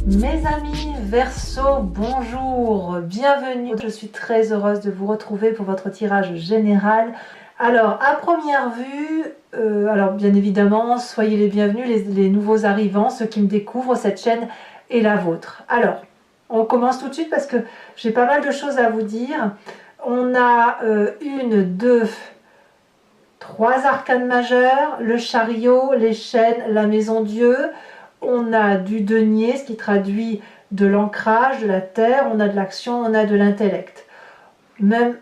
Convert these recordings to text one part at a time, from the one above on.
Mes amis Verseau, bonjour, bienvenue. Je suis très heureuse de vous retrouver pour votre tirage général. Alors, à première vue, alors bien évidemment, soyez les bienvenus, les nouveaux arrivants, ceux qui me découvrent, cette chaîne est la vôtre. Alors, on commence tout de suite parce que j'ai pas mal de choses à vous dire. On a une, deux, trois arcanes majeures, le chariot, les chaînes, la maison Dieu. On a du denier, ce qui traduit de l'ancrage, de la terre, on a de l'action, on a de l'intellect. Même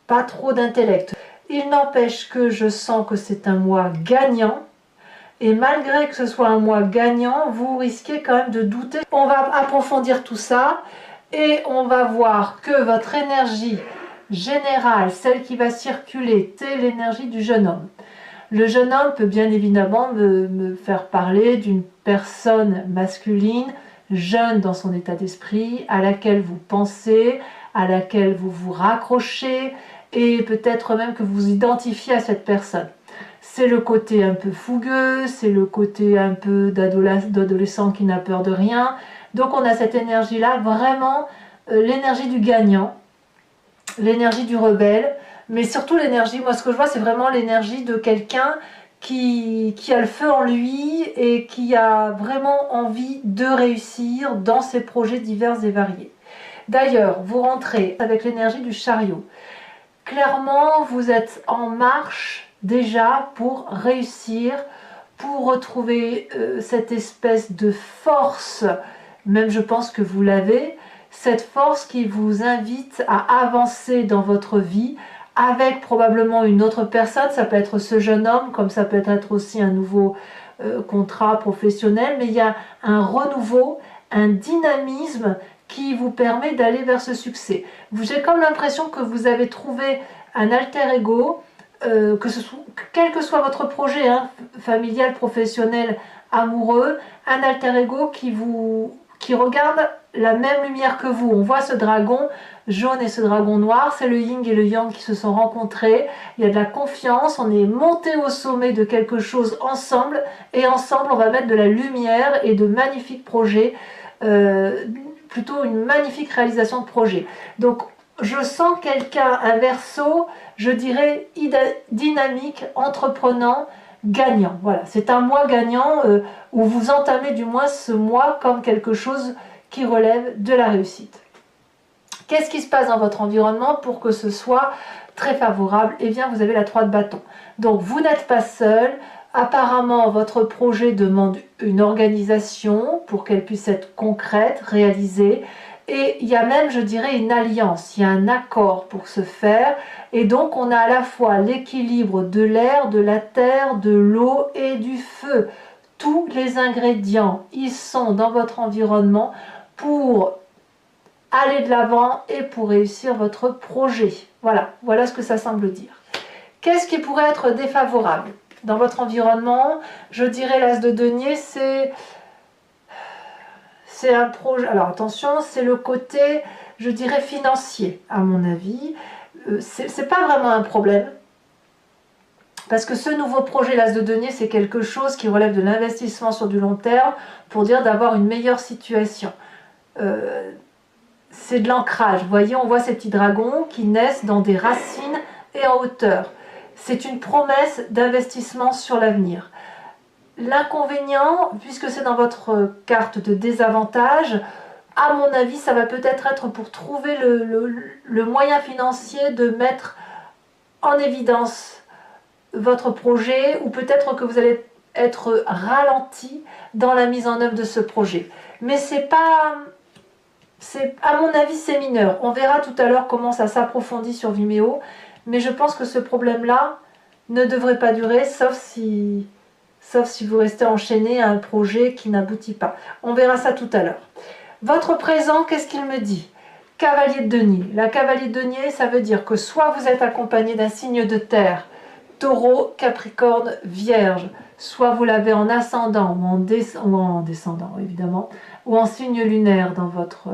pas trop d'intellect. Il n'empêche que je sens que c'est un mois gagnant. Et malgré que ce soit un mois gagnant, vous risquez quand même de douter. On va approfondir tout ça et on va voir que votre énergie générale, celle qui va circuler, c'est l'énergie du jeune homme. Le jeune homme peut bien évidemment me faire parler d'une personne masculine, jeune dans son état d'esprit, à laquelle vous pensez, à laquelle vous vous raccrochez, et peut-être même que vous identifiez à cette personne. C'est le côté un peu fougueux, c'est le côté un peu d'adolescent qui n'a peur de rien. Donc on a cette énergie-là, vraiment l'énergie du gagnant, l'énergie du rebelle, mais surtout l'énergie, moi ce que je vois c'est vraiment l'énergie de quelqu'un qui a le feu en lui et qui a vraiment envie de réussir dans ses projets divers et variés. D'ailleurs, vous rentrez avec l'énergie du chariot. Clairement, vous êtes en marche déjà pour réussir, pour retrouver cette espèce de force, même je pense que vous l'avez, cette force qui vous invite à avancer dans votre vie avec probablement une autre personne. Ça peut être ce jeune homme, comme ça peut être aussi un nouveau contrat professionnel, mais il y a un renouveau, un dynamisme qui vous permet d'aller vers ce succès. J'ai comme l'impression que vous avez trouvé un alter ego, quel que soit votre projet, hein, familial, professionnel, amoureux, un alter ego qui regarde la même lumière que vous. On voit ce dragon jaune et ce dragon noir, c'est le yin et le yang qui se sont rencontrés. Il y a de la confiance, on est monté au sommet de quelque chose ensemble, et ensemble on va mettre de la lumière et de magnifiques projets, plutôt une magnifique réalisation de projet. Donc je sens quelqu'un, un Verseau, je dirais dynamique, entreprenant, gagnant. Voilà, c'est un mois gagnant où vous entamez du moins ce mois comme quelque chose qui relève de la réussite. Qu'est-ce qui se passe dans votre environnement pour que ce soit très favorable? Eh bien, vous avez la 3 de bâton. Donc, vous n'êtes pas seul. Apparemment, votre projet demande une organisation pour qu'elle puisse être concrète, réalisée. Et il y a même, je dirais, une alliance, il y a un accord pour se faire. Et donc, on a à la fois l'équilibre de l'air, de la terre, de l'eau et du feu. Tous les ingrédients, ils sont dans votre environnement pour aller de l'avant et pour réussir votre projet. Voilà ce que ça semble dire. Qu'est-ce qui pourrait être défavorable dans votre environnement? Je dirais l'as de denier, c'est un projet. Alors attention, c'est le côté, je dirais, financier, à mon avis. C'est pas vraiment un problème. Parce que ce nouveau projet, l'as de denier, c'est quelque chose qui relève de l'investissement sur du long terme pour dire d'avoir une meilleure situation. C'est de l'ancrage. Vous voyez, on voit ces petits dragons qui naissent dans des racines et en hauteur. C'est une promesse d'investissement sur l'avenir. L'inconvénient, puisque c'est dans votre carte de désavantage, à mon avis, ça va peut-être être pour trouver le moyen financier de mettre en évidence votre projet, ou peut-être que vous allez être ralenti dans la mise en œuvre de ce projet. Mais c'est pas... à mon avis, c'est mineur. On verra tout à l'heure comment ça s'approfondit sur Vimeo, mais je pense que ce problème-là ne devrait pas durer, sauf si vous restez enchaîné à un projet qui n'aboutit pas. On verra ça tout à l'heure. Votre présent, qu'est-ce qu'il me dit? Cavalier de denier. La cavalier de denier, ça veut dire que soit vous êtes accompagné d'un signe de terre, Taureau, Capricorne, Vierge, soit vous l'avez en ascendant ou en descendant évidemment, ou en signe lunaire dans votre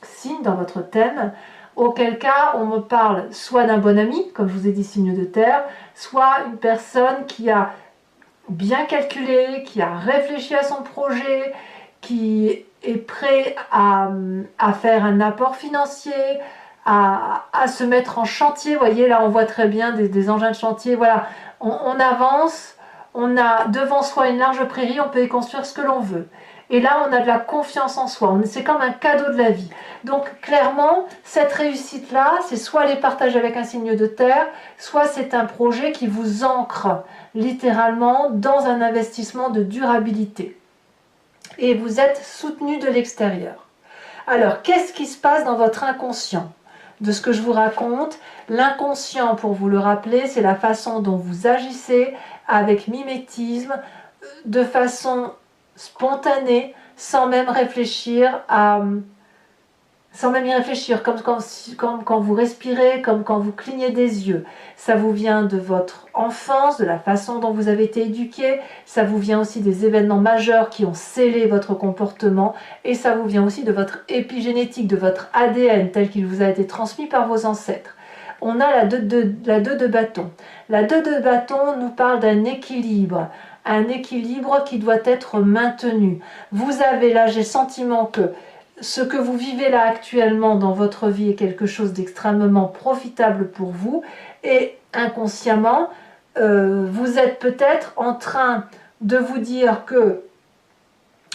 signe, dans votre thème, auquel cas on me parle soit d'un bon ami, comme je vous ai dit signe de terre, soit une personne qui a bien calculé, qui a réfléchi à son projet, qui est prêt à faire un apport financier, à se mettre en chantier. Vous voyez, là, on voit très bien des engins de chantier. Voilà, on avance, on a devant soi une large prairie, on peut y construire ce que l'on veut. Et là, on a de la confiance en soi. C'est comme un cadeau de la vie. Donc, clairement, cette réussite-là, c'est soit les partages avec un signe de terre, soit c'est un projet qui vous ancre littéralement dans un investissement de durabilité. Et vous êtes soutenu de l'extérieur. Alors, qu'est-ce qui se passe dans votre inconscient? De ce que je vous raconte, l'inconscient, pour vous le rappeler, c'est la façon dont vous agissez avec mimétisme, de façon spontanée, sans même réfléchir sans même y réfléchir, comme quand vous respirez, comme quand vous clignez des yeux. Ça vous vient de votre enfance, de la façon dont vous avez été éduqué, ça vous vient aussi des événements majeurs qui ont scellé votre comportement, et ça vous vient aussi de votre épigénétique, de votre ADN tel qu'il vous a été transmis par vos ancêtres. On a la 2 de bâton. La 2 de bâton nous parle d'un équilibre qui doit être maintenu. Vous avez là, j'ai le sentiment que ce que vous vivez là actuellement dans votre vie est quelque chose d'extrêmement profitable pour vous, et inconsciemment, vous êtes peut-être en train de vous dire que,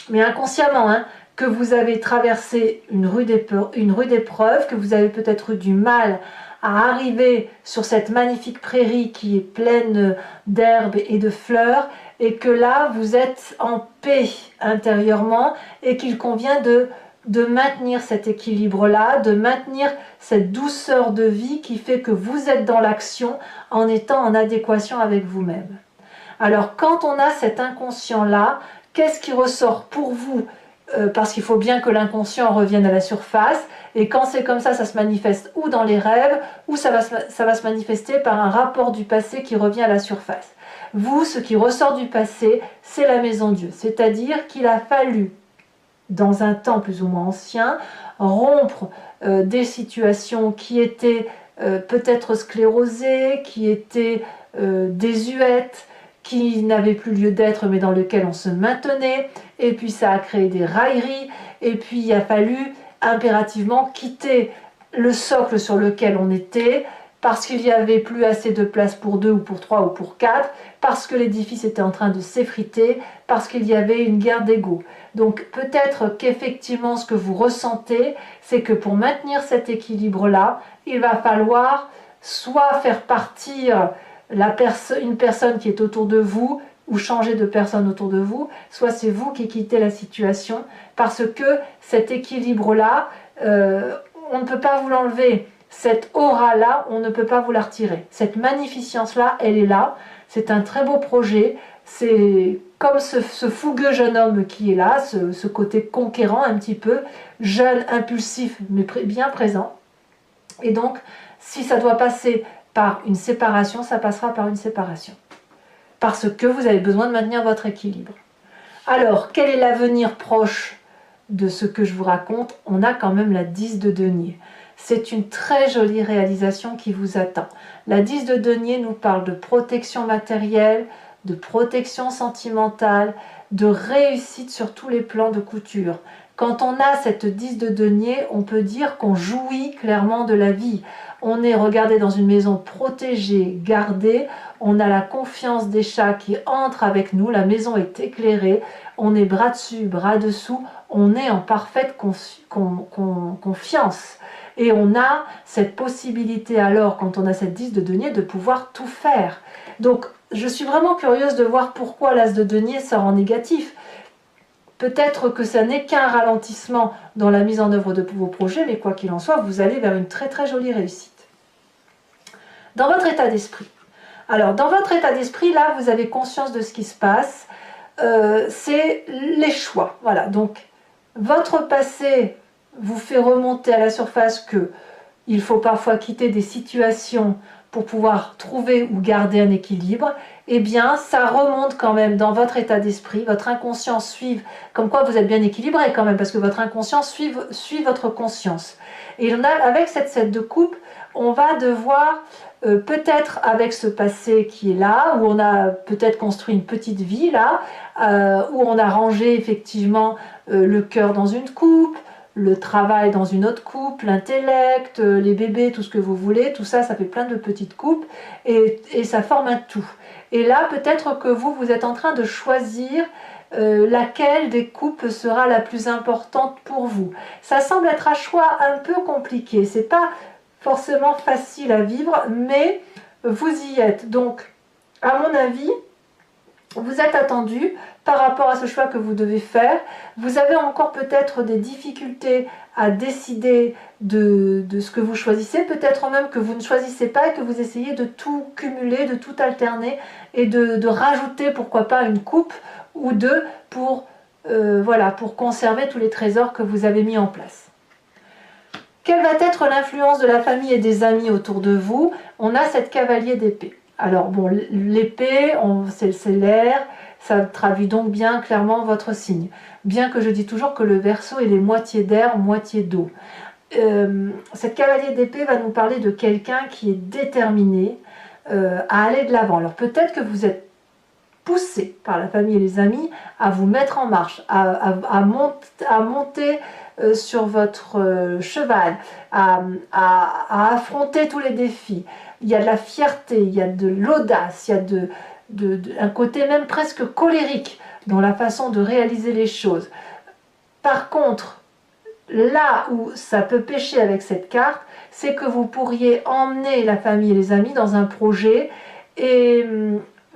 mais inconsciemment, que vous avez traversé une rude épreuve, que vous avez peut-être eu du mal à arriver sur cette magnifique prairie qui est pleine d'herbes et de fleurs, et que là, vous êtes en paix intérieurement, et qu'il convient de maintenir cet équilibre-là, de maintenir cette douceur de vie qui fait que vous êtes dans l'action en étant en adéquation avec vous-même. Alors, quand on a cet inconscient-là, qu'est-ce qui ressort pour vous? Parce qu'il faut bien que l'inconscient revienne à la surface, et quand c'est comme ça se manifeste ou dans les rêves, ou ça va se manifester par un rapport du passé qui revient à la surface. Vous, ce qui ressort du passé, c'est la maison Dieu, c'est-à-dire qu'il a fallu, dans un temps plus ou moins ancien, rompre des situations qui étaient peut-être sclérosées, qui étaient désuètes, qui n'avaient plus lieu d'être mais dans lesquelles on se maintenait, et puis ça a créé des railleries, et puis il a fallu impérativement quitter le socle sur lequel on était, parce qu'il n'y avait plus assez de place pour 2 ou pour 3 ou pour 4, parce que l'édifice était en train de s'effriter, parce qu'il y avait une guerre d'ego. Donc peut-être qu'effectivement ce que vous ressentez, c'est que pour maintenir cet équilibre-là, il va falloir soit faire partir une personne qui est autour de vous, ou changer de personne autour de vous, soit c'est vous qui quittez la situation, parce que cet équilibre-là, on ne peut pas vous l'enlever. Cette aura-là, on ne peut pas vous la retirer. Cette magnificence-là, elle est là. C'est un très beau projet. C'est comme ce fougueux jeune homme qui est là, ce côté conquérant un petit peu, jeune, impulsif, mais bien présent. Et donc, si ça doit passer par une séparation, ça passera par une séparation. Parce que vous avez besoin de maintenir votre équilibre. Alors, quel est l'avenir proche de ce que je vous raconte? On a quand même la 10 de denier. C'est une très jolie réalisation qui vous attend. La 10 de denier nous parle de protection matérielle, de protection sentimentale, de réussite sur tous les plans de couture. Quand on a cette 10 de denier, on peut dire qu'on jouit clairement de la vie. On est regardé dans une maison protégée, gardée, on a la confiance des chats qui entrent avec nous, la maison est éclairée, on est bras dessus, bras dessous, on est en parfaite confiance. Et on a cette possibilité alors, quand on a cette 10 de denier, de pouvoir tout faire. Donc, je suis vraiment curieuse de voir pourquoi l'as de denier sort en négatif. Peut-être que ça n'est qu'un ralentissement dans la mise en œuvre de vos projets, mais quoi qu'il en soit, vous allez vers une très très jolie réussite. Dans votre état d'esprit. Alors, dans votre état d'esprit, là, vous avez conscience de ce qui se passe. C'est les choix. Voilà, donc, votre passé vous fait remonter à la surface que il faut parfois quitter des situations pour pouvoir trouver ou garder un équilibre. eh bien ça remonte quand même dans votre état d'esprit, votre inconscient suit, comme quoi vous êtes bien équilibré quand même, parce que votre inconscient suit votre conscience. Et avec cette 7 de coupe, on va devoir, peut-être avec ce passé qui est là, où on a peut-être construit une petite vie là, où on a rangé effectivement le cœur dans une coupe, le travail dans une autre coupe, l'intellect, les bébés, tout ce que vous voulez, tout ça, ça fait plein de petites coupes et ça forme un tout. Et là, peut-être que vous êtes en train de choisir laquelle des coupes sera la plus importante pour vous. Ça semble être un choix un peu compliqué, c'est pas forcément facile à vivre, mais vous y êtes. Donc, à mon avis, vous êtes attendu par rapport à ce choix que vous devez faire. Vous avez encore peut-être des difficultés à décider de ce que vous choisissez, peut-être même que vous ne choisissez pas et que vous essayez de tout cumuler, de tout alterner et de rajouter pourquoi pas une coupe ou deux pour, voilà, pour conserver tous les trésors que vous avez mis en place. Quelle va être l'influence de la famille et des amis autour de vous? On a cette cavalier d'épée. Alors bon, l'épée, c'est l'air, ça traduit donc bien clairement votre signe. Bien que je dis toujours que le Verseau, il est moitié d'air, moitié d'eau. Cette cavalier d'épée va nous parler de quelqu'un qui est déterminé à aller de l'avant. Alors peut-être que vous êtes poussé par la famille et les amis à vous mettre en marche, à monter sur votre cheval, à affronter tous les défis. Il y a de la fierté, il y a de l'audace, il y a un côté même presque colérique dans la façon de réaliser les choses. Par contre, là où ça peut pêcher avec cette carte, c'est que vous pourriez emmener la famille et les amis dans un projet et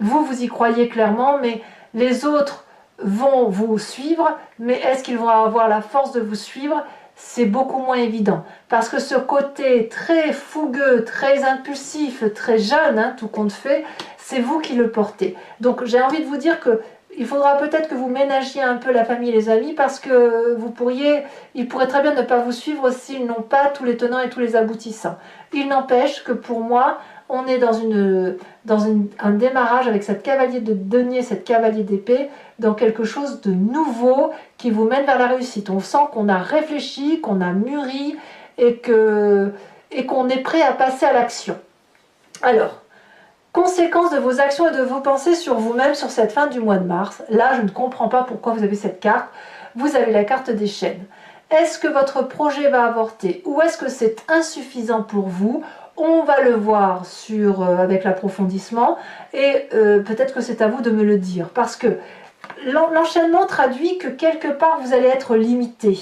vous y croyez clairement, mais les autres vont vous suivre, mais est-ce qu'ils vont avoir la force de vous suivre? C'est beaucoup moins évident, parce que ce côté très fougueux, très impulsif, très jeune, hein, tout compte fait, c'est vous qui le portez. Donc j'ai envie de vous dire que il faudra peut-être que vous ménagiez un peu la famille et les amis, parce que ils pourraient très bien ne pas vous suivre s'ils n'ont pas tous les tenants et tous les aboutissants. Il n'empêche que pour moi, on est dans un démarrage avec cette cavalier de denier, cette cavalier d'épée, dans quelque chose de nouveau qui vous mène vers la réussite. On sent qu'on a réfléchi, qu'on a mûri et qu'on est prêt à passer à l'action. Alors, conséquences de vos actions et de vos pensées sur vous-même sur cette fin du mois de mars. Là, je ne comprends pas pourquoi vous avez cette carte. Vous avez la carte des chaînes. Est-ce que votre projet va avorter ou est-ce que c'est insuffisant pour vous? On va le voir avec l'approfondissement et peut-être que c'est à vous de me le dire. Parce que l'enchaînement traduit que quelque part vous allez être limité.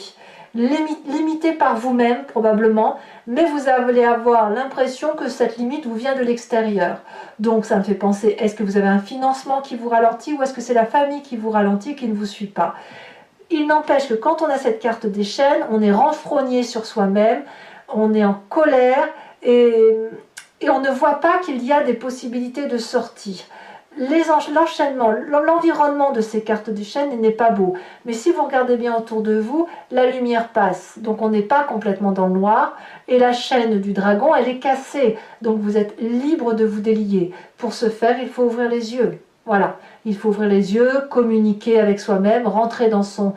Limité par vous-même probablement, mais vous allez avoir l'impression que cette limite vous vient de l'extérieur. Donc ça me fait penser, est-ce que vous avez un financement qui vous ralentit ou est-ce que c'est la famille qui vous ralentit, qui ne vous suit pas? Il n'empêche que quand on a cette carte des chaînes, on est renfrogné sur soi-même, on est en colère et on ne voit pas qu'il y a des possibilités de sortie. L'enchaînement, l'environnement de ces cartes des chaînes n'est pas beau. Mais si vous regardez bien autour de vous, la lumière passe. Donc on n'est pas complètement dans le noir. Et la chaîne du dragon, elle est cassée. Donc vous êtes libre de vous délier. Pour ce faire, il faut ouvrir les yeux. Voilà, il faut ouvrir les yeux, communiquer avec soi-même, rentrer dans son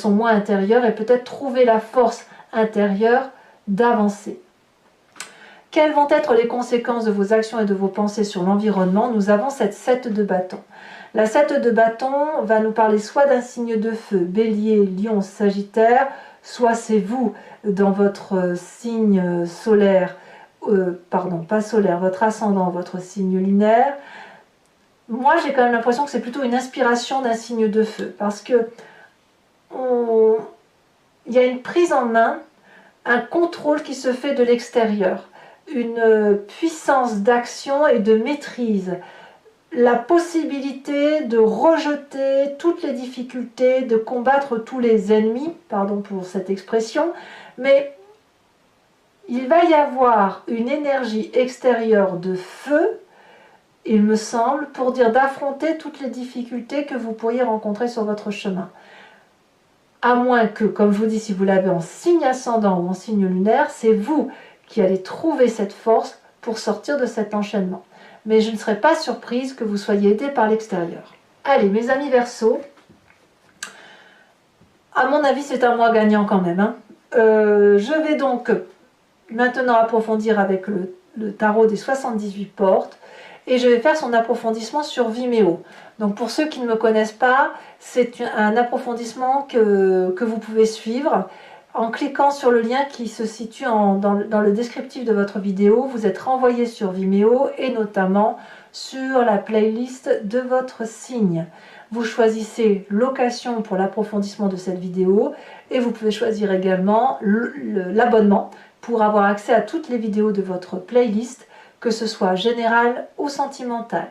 moi intérieur et peut-être trouver la force intérieure d'avancer. Quelles vont être les conséquences de vos actions et de vos pensées sur l'environnement? Nous avons cette 7 de bâton. La 7 de bâton va nous parler soit d'un signe de feu, bélier, lion, sagittaire, soit c'est vous dans votre signe solaire, pardon, pas solaire, votre ascendant, votre signe lunaire. Moi, j'ai quand même l'impression que c'est plutôt une inspiration d'un signe de feu, parce que il y a une prise en main, un contrôle qui se fait de l'extérieur, une puissance d'action et de maîtrise, la possibilité de rejeter toutes les difficultés, de combattre tous les ennemis, pardon pour cette expression, mais il va y avoir une énergie extérieure de feu, il me semble, pour dire d'affronter toutes les difficultés que vous pourriez rencontrer sur votre chemin. À moins que, comme je vous dis, si vous l'avez en signe ascendant ou en signe lunaire, c'est vous qui allez trouver cette force pour sortir de cet enchaînement. mais je ne serais pas surprise que vous soyez aidé par l'extérieur. Allez, mes amis Verseau, à mon avis, c'est un mois gagnant quand même, hein. Je vais donc maintenant approfondir avec le tarot des 78 portes et je vais faire son approfondissement sur Vimeo. Donc pour ceux qui ne me connaissent pas, c'est un approfondissement que vous pouvez suivre en cliquant sur le lien qui se situe dans le descriptif de votre vidéo. Vous êtes renvoyé sur Vimeo et notamment sur la playlist de votre signe. Vous choisissez location pour l'approfondissement de cette vidéo et vous pouvez choisir également l'abonnement pour avoir accès à toutes les vidéos de votre playlist, que ce soit générale ou sentimentale.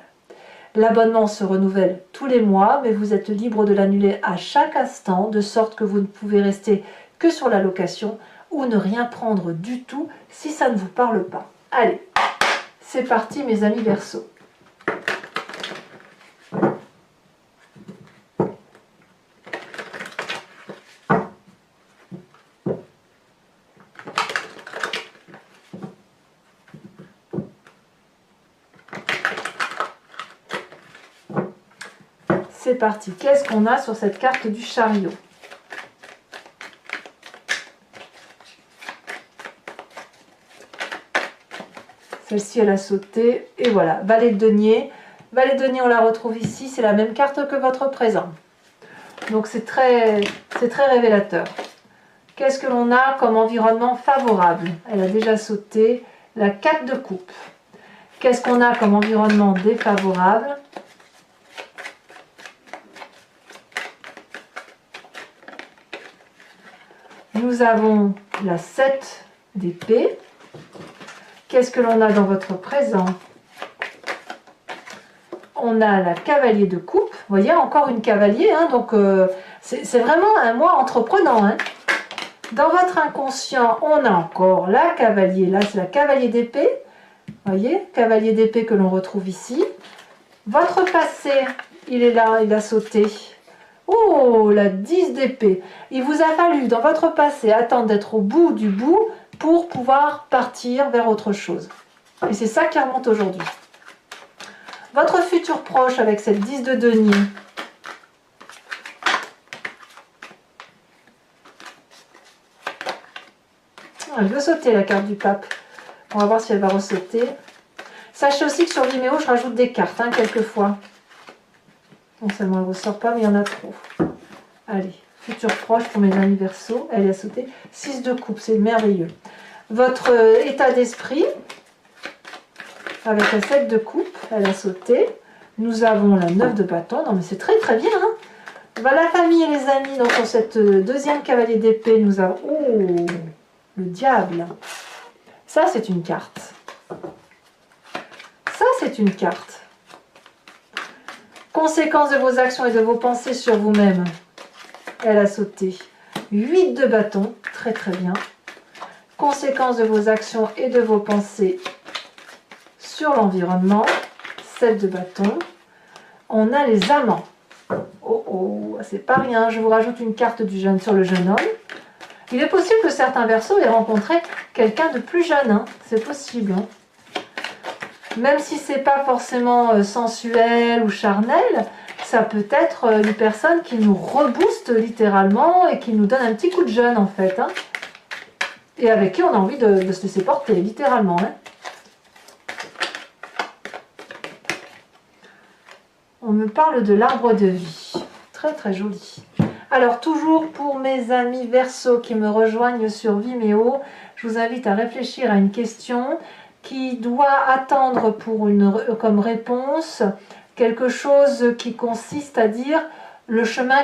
L'abonnement se renouvelle tous les mois, mais vous êtes libre de l'annuler à chaque instant, de sorte que vous ne pouvez rester que sur la location ou ne rien prendre du tout si ça ne vous parle pas. Allez, c'est parti mes amis Verseau. C'est parti. Qu'est-ce qu'on a sur cette carte du chariot? Celle-ci, elle a sauté. Et voilà, valet de denier. Valet de denier, on la retrouve ici. C'est la même carte que votre présent. Donc, c'est très révélateur. Qu'est-ce que l'on a comme environnement favorable? Elle a déjà sauté. La 4 de coupe. Qu'est-ce qu'on a comme environnement défavorable? Nous avons la 7 d'épée. Qu'est-ce que l'on a dans votre présent? On a la cavalier de coupe. Vous voyez, encore une cavalier. Hein, donc, c'est vraiment un mois entreprenant. Hein. Dans votre inconscient, on a encore la cavalier. Là, c'est la cavalier d'épée. Vous voyez, cavalier d'épée que l'on retrouve ici. Votre passé, il est là, il a sauté. Oh, la 10 d'épée. Il vous a fallu, dans votre passé, attendre d'être au bout du bout pour pouvoir partir vers autre chose. Et c'est ça qui remonte aujourd'hui. Votre futur proche avec cette 10 de denier. Elle veut sauter la carte du pape. On va voir si elle va ressauter. Sachez aussi que sur Vimeo, je rajoute des cartes, hein, quelquefois. Non seulement elle ne ressort pas, mais il y en a trop. Allez, futur proche pour mes amis Verseau. Elle a sauté. 6 de coupe, c'est merveilleux. Votre état d'esprit, avec la 7 de coupe, elle a sauté. Nous avons la 9 de bâton. Non mais c'est très très bien. Hein. Bah, la famille et les amis, donc sur cette deuxième cavalier d'épée, nous avons... Oh, le diable. Ça, c'est une carte. Ça, c'est une carte. Conséquence de vos actions et de vos pensées sur vous-même. Elle a sauté. 8 de bâton. Très très bien. Conséquence de vos actions et de vos pensées sur l'environnement. 7 de bâton. On a les amants. Oh oh, c'est pas rien. Je vous rajoute une carte du jeune sur le jeune homme. Il est possible que certains Verseaux aient rencontré quelqu'un de plus jeune. Hein. C'est possible. Hein. Même si c'est pas forcément sensuel ou charnel, ça peut être une personne qui nous rebooste littéralement et qui nous donne un petit coup de jeune en fait. Hein. Et avec qui on a envie de se laisser porter, littéralement. Hein. On me parle de l'arbre de vie. Très très joli. Alors toujours pour mes amis Verseau qui me rejoignent sur Vimeo, je vous invite à réfléchir à une question qui doit attendre comme réponse quelque chose qui consiste à dire le chemin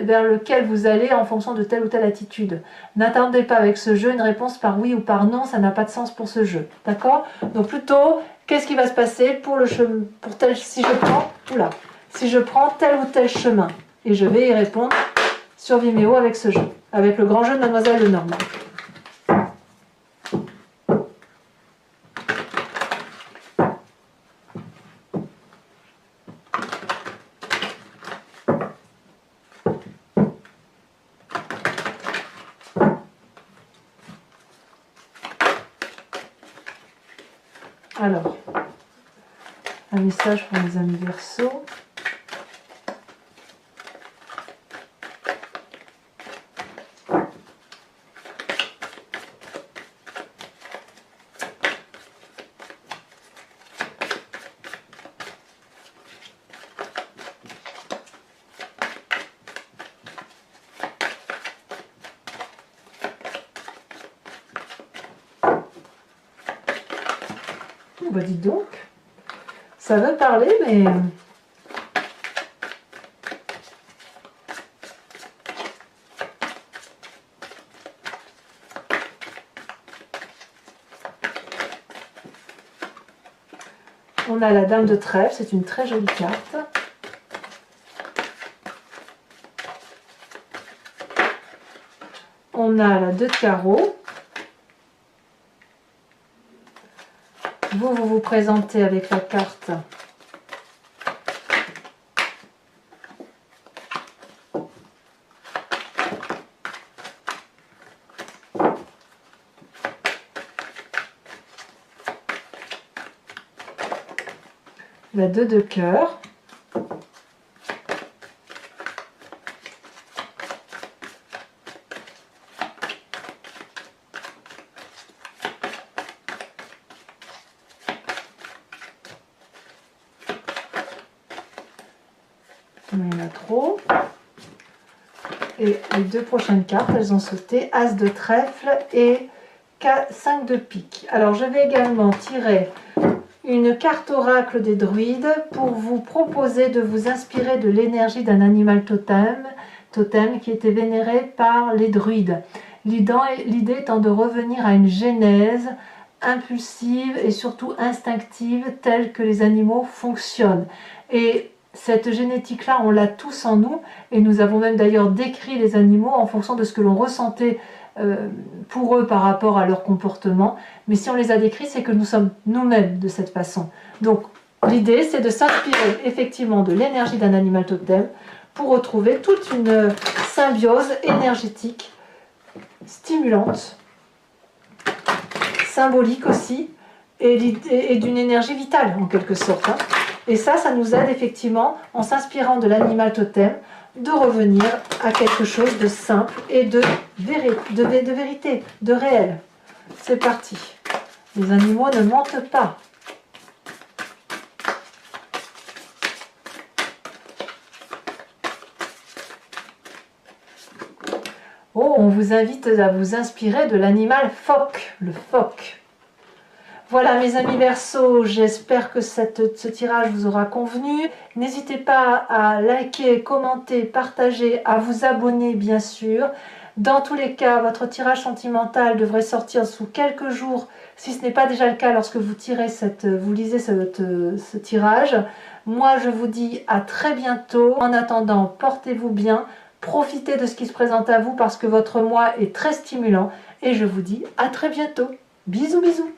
vers lequel vous allez en fonction de telle ou telle attitude. N'attendez pas avec ce jeu une réponse par oui ou par non, ça n'a pas de sens pour ce jeu. D'accord? Donc plutôt, qu'est-ce qui va se passer pour si je prends tel ou tel chemin? Et je vais y répondre sur Vimeo avec ce jeu, avec le grand jeu de Mademoiselle Lenormand. Alors, un message pour les amis Verseau. Bah dis donc, ça veut parler, mais on a la dame de trèfle, c'est une très jolie carte. On a la 2 de carreau. Vous vous présentez avec la carte la 2 de cœur. Il y en a trop. Et les 2 prochaines cartes, elles ont sauté As de trèfle et 5 de pique. Alors je vais également tirer une carte oracle des druides pour vous proposer de vous inspirer de l'énergie d'un animal totem qui était vénéré par les druides. L'idée étant de revenir à une genèse impulsive et surtout instinctive telle que les animaux fonctionnent. Et cette génétique-là, on l'a tous en nous, et nous avons même d'ailleurs décrit les animaux en fonction de ce que l'on ressentait pour eux par rapport à leur comportement. Mais si on les a décrits, c'est que nous sommes nous-mêmes de cette façon. Donc l'idée, c'est de s'inspirer effectivement de l'énergie d'un animal totem pour retrouver toute une symbiose énergétique, stimulante, symbolique aussi, et d'une énergie vitale en quelque sorte. Et ça nous aide effectivement, en s'inspirant de l'animal totem, de revenir à quelque chose de simple et de vérité, de réel. C'est parti. Les animaux ne mentent pas. Oh, on vous invite à vous inspirer de l'animal phoque, le phoque. Voilà mes amis Verseau, j'espère que ce tirage vous aura convenu. N'hésitez pas à liker, commenter, partager, à vous abonner bien sûr. Dans tous les cas, votre tirage sentimental devrait sortir sous quelques jours, si ce n'est pas déjà le cas lorsque vous lisez ce tirage. Moi je vous dis à très bientôt. En attendant, portez-vous bien, profitez de ce qui se présente à vous parce que votre mois est très stimulant. Et je vous dis à très bientôt. Bisous bisous.